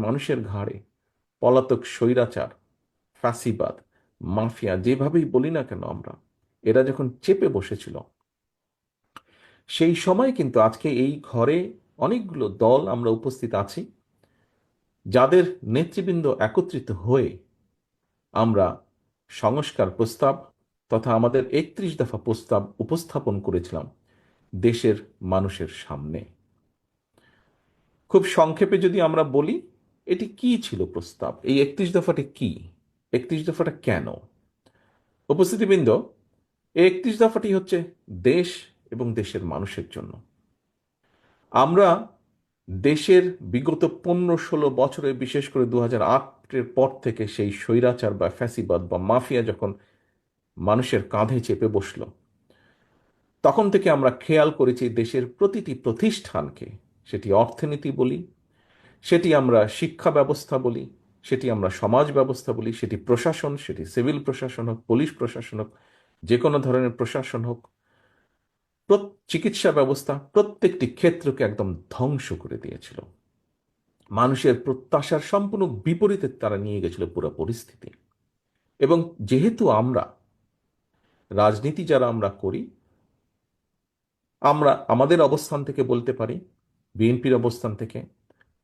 মানুষের ঘাড়ে পলাতক স্বৈরাচার, ফ্যাসিবাদ, মাফিয়া, যেভাবেই বলি না কেন আমরা, এরা যখন চেপে বসেছিল, সেই সময় কিন্তু আজকে এই ঘরে অনেকগুলো দল আমরা উপস্থিত আছি, যাদের নেতৃবৃন্দ একত্রিত হয়ে আমরা সংস্কার প্রস্তাব তথা আমাদের 31 দফা প্রস্তাব উপস্থাপন করেছিলাম দেশের মানুষের সামনে। খুব সংক্ষেপে যদি আমরা বলি, এটি কি ছিল প্রস্তাব, এই 31 দফাটি কি, 31 দফাটা কেন? উপস্থিতিবৃন্দ, এই 31 দফাটি হচ্ছে দেশ এবং দেশের মানুষের জন্য। আমরা দেশের বিগত 15-16 বছরে, বিশেষ করে 2008-এর পর থেকে, সেই স্বৈরাচার বা ফ্যাসিবাদ বা মাফিয়া যখন মানুষের কাঁধে চেপে বসল, তখন থেকে আমরা খেয়াল করেছি দেশের প্রতিটি প্রতিষ্ঠানকে, সেটি অর্থনীতি বলি, সেটি আমরা শিক্ষা ব্যবস্থা বলি, সেটি আমরা সমাজ ব্যবস্থা বলি, সেটি প্রশাসন, সেটি সিভিল প্রশাসন হোক, পুলিশ প্রশাসন হোক, যে কোনো ধরনের প্রশাসন হোক, চিকিৎসা ব্যবস্থা, প্রত্যেকটি ক্ষেত্রকে একদম ধ্বংস করে দিয়েছিল। মানুষের প্রত্যাশার সম্পূর্ণ বিপরীতে তারা নিয়ে গেছিল পুরো পরিস্থিতি। এবং যেহেতু আমরা রাজনীতি যারা আমরা করি, আমরা আমাদের অবস্থান থেকে বলতে পারি, বিএনপির অবস্থান থেকে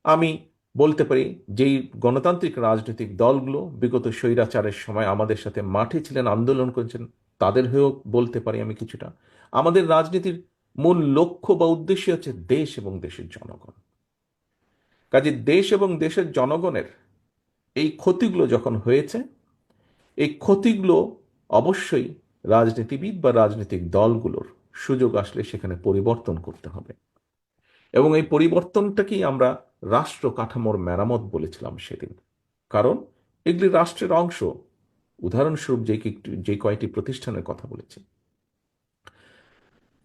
আমি বলতে পারি, যেই গণতান্ত্রিক রাজনৈতিক দলগুলো বিগত স্বৈরাচারের সময় আমাদের সাথে মাঠে ছিলেন, আন্দোলন করেছেন, তাদের হয়েও বলতে পারি আমি কিছুটা। আমাদের রাজনীতির মূল লক্ষ্য বা উদ্দেশ্য হচ্ছে দেশ এবং দেশের জনগণ। কাজে দেশ এবং দেশের জনগণের এই ক্ষতিগুলো যখন হয়েছে, এই ক্ষতিগুলো অবশ্যই রাজনীতিবিদ বা রাজনৈতিক দলগুলোর সুযোগ আসলে সেখানে পরিবর্তন করতে হবে। এবং এই পরিবর্তনটাকেই আমরা রাষ্ট্র কাঠামোর মেরামত বলেছিলাম সেদিন। কারণ এগুলি রাষ্ট্রের অংশ। উদাহরণস্বরূপ যে কয়টি প্রতিষ্ঠানের কথা বলেছি।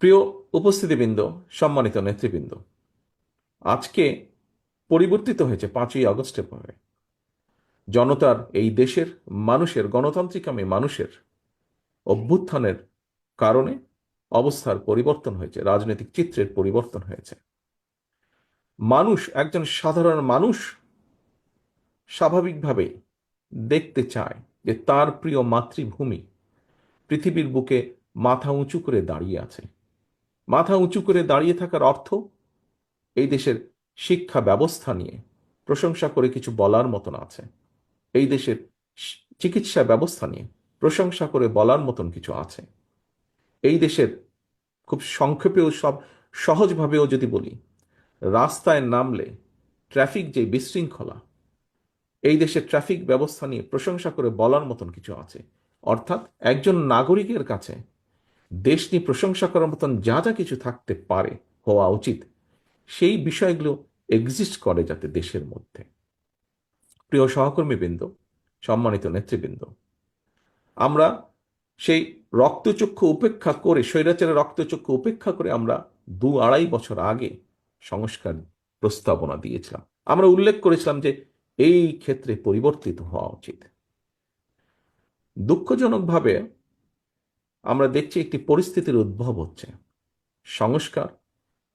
প্রিয় উপস্থিতিবৃন্দ, সম্মানিত নেতৃবৃন্দ, আজকে পরিবর্তিত হয়েছে 5ই আগস্টের পরে। জনতার, এই দেশের মানুষের, গণতান্ত্রিকামী মানুষের অভ্যুত্থানের কারণে অবস্থার পরিবর্তন হয়েছে, রাজনৈতিক চিত্রের পরিবর্তন হয়েছে। মানুষ, একজন সাধারণ মানুষ স্বাভাবিকভাবেই দেখতে চায় যে তার প্রিয় মাতৃভূমি পৃথিবীর বুকে মাথা উঁচু করে দাঁড়িয়ে আছে। মাথা উঁচু করে দাঁড়িয়ে থাকার অর্থ এই দেশের শিক্ষা ব্যবস্থা নিয়ে প্রশংসা করে কিছু বলার মতন আছে, এই দেশের চিকিৎসা ব্যবস্থা নিয়ে প্রশংসা করে বলার মতন কিছু আছে, এই দেশের, খুব সংক্ষেপেও সব সহজভাবেও যদি বলি, রাস্তায় নামলে ট্রাফিক যে বিশৃঙ্খলা, এই দেশের ট্রাফিক ব্যবস্থা নিয়ে প্রশংসা করে বলার মতন কিছু আছে। অর্থাৎ একজন নাগরিকের কাছে দেশ নিয়ে প্রশংসা করার মতন যা যা কিছু থাকতে পারে, হওয়া উচিত, সেই বিষয়গুলো এক্সিস্ট করে যাতে দেশের মধ্যে। প্রিয় সহকর্মীবৃন্দ, সম্মানিত নেতৃবৃন্দ, আমরা সেই রক্তচক্ষু উপেক্ষা করে, স্বৈরাচারের রক্তচক্ষু উপেক্ষা করে আমরা 2-2.5 বছর আগে সংস্কার প্রস্তাবনা দিয়েছিলাম। আমরা উল্লেখ করেছিলাম যে এই ক্ষেত্রে পরিবর্তিত হওয়া উচিত। দুঃখজনকভাবে আমরা দেখছি একটি পরিস্থিতির উদ্ভব হচ্ছে, সংস্কার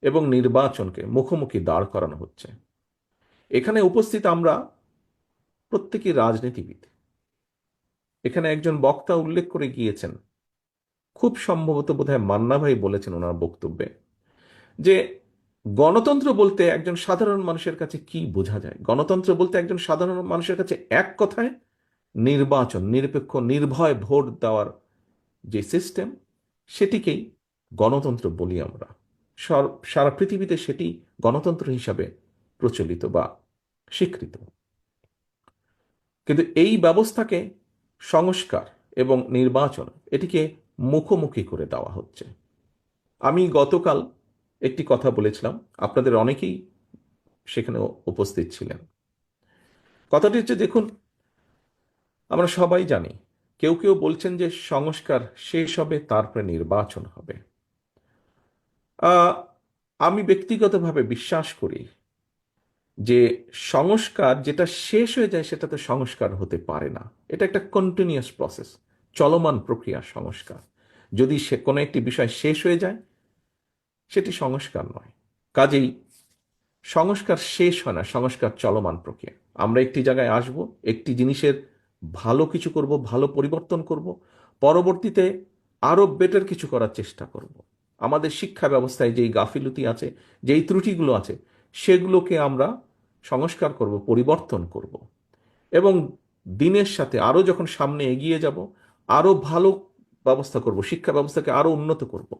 এবং নির্বাচনকে মুখোমুখি দাঁড় করানো হচ্ছে। এখানে উপস্থিত আমরা প্রত্যেকই রাজনীতিবিদ। এখানে একজন বক্তা উল্লেখ করে গিয়েছেন, খুব সম্ভবত বোধহয় মান্না ভাই বলেছেন ওনার বক্তব্যে, যে গণতন্ত্র বলতে একজন সাধারণ মানুষের কাছে কি বোঝা যায়। গণতন্ত্র বলতে একজন সাধারণ মানুষের কাছে এক কথায় নির্বাচন, নিরপেক্ষ নির্ভয় ভোট দেওয়ার যে সিস্টেম, সেটিকেই গণতন্ত্র বলি আমরা। সারা পৃথিবীতে সেটি গণতন্ত্র হিসাবে প্রচলিত বা স্বীকৃত। কিন্তু এই ব্যবস্থাকে সংস্কার এবং নির্বাচন, এটিকে মুখোমুখি করে দেওয়া হচ্ছে। আমি গতকাল একটি কথা বলেছিলাম, আপনাদের অনেকেই সেখানে উপস্থিত ছিলেন। কথাটি হচ্ছে, দেখুন, আমরা সবাই জানি, কেউ কেউ বলছেন যে সংস্কার শেষ হবে, তারপরে নির্বাচন হবে। আমি ব্যক্তিগতভাবে বিশ্বাস করি যে সংস্কার যেটা শেষ হয়ে যায় সেটা তো সংস্কার হতে পারে না। এটা একটা কন্টিনিউয়াস প্রসেস, চলমান প্রক্রিয়া সংস্কার। যদি সে কোনো একটি বিষয় শেষ হয়ে যায়, সেটি সংস্কার নয়। কাজেই সংস্কার শেষ হয় না, সংস্কার চলমান প্রক্রিয়া। আমরা একটি জায়গায় আসব, একটি জিনিসের ভালো কিছু করব, ভালো পরিবর্তন করব, পরবর্তীতে আরো বেটার কিছু করার চেষ্টা করব। আমাদের শিক্ষা ব্যবস্থায় যেই গাফিলতি আছে, যেই ত্রুটিগুলো আছে, সেগুলোকে আমরা সংস্কার করব, পরিবর্তন করব, এবং দিনের সাথে আরো যখন সামনে এগিয়ে যাব, আরো ভালো ব্যবস্থা করব, শিক্ষা ব্যবস্থাকে আরো উন্নত করব।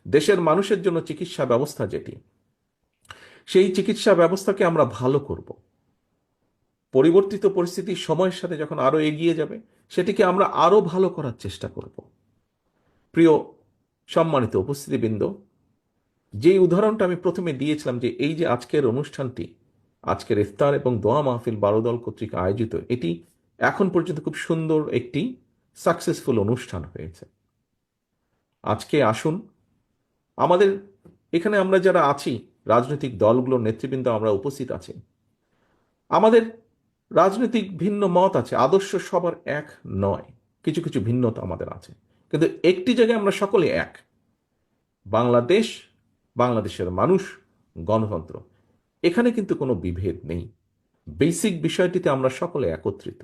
দেশের মানুষের জন্য চিকিৎসা ব্যবস্থা যেটি, সেই চিকিৎসা ব্যবস্থাকে আমরা ভালো করব। পরিবর্তিত পরিস্থিতি সময়ের সাথে যখন আরো এগিয়ে যাবে, সেটিকে আমরা আরো ভালো করার চেষ্টা করব। প্রিয় সম্মানিত উপস্থিতিবৃন্দ, যে উদাহরণটা আমি প্রথমে দিয়েছিলাম, যে এই যে আজকের অনুষ্ঠানটি, আজকের ইফতার এবং দোয়া মাহফিল 12 দল কর্তৃক আয়োজিত, এটি এখন পর্যন্ত খুব সুন্দর একটি সাকসেসফুল অনুষ্ঠান হয়েছে। আজকে আসুন, আমাদের এখানে আমরা যারা আছি, রাজনৈতিক দলগুলোর নেতৃবৃন্দ আমরা উপস্থিত আছি, আমাদের রাজনৈতিক ভিন্ন মত আছে, আদর্শ সবার এক নয়, কিছু কিছু ভিন্নতা আমাদের আছে, কিন্তু একটি জায়গায় আমরা সকলে এক: বাংলাদেশ, বাংলাদেশের মানুষ, গণতন্ত্র। এখানে কিন্তু কোনো বিভেদ নেই। বেসিক বিষয়টিতে আমরা সকলে একত্রিত।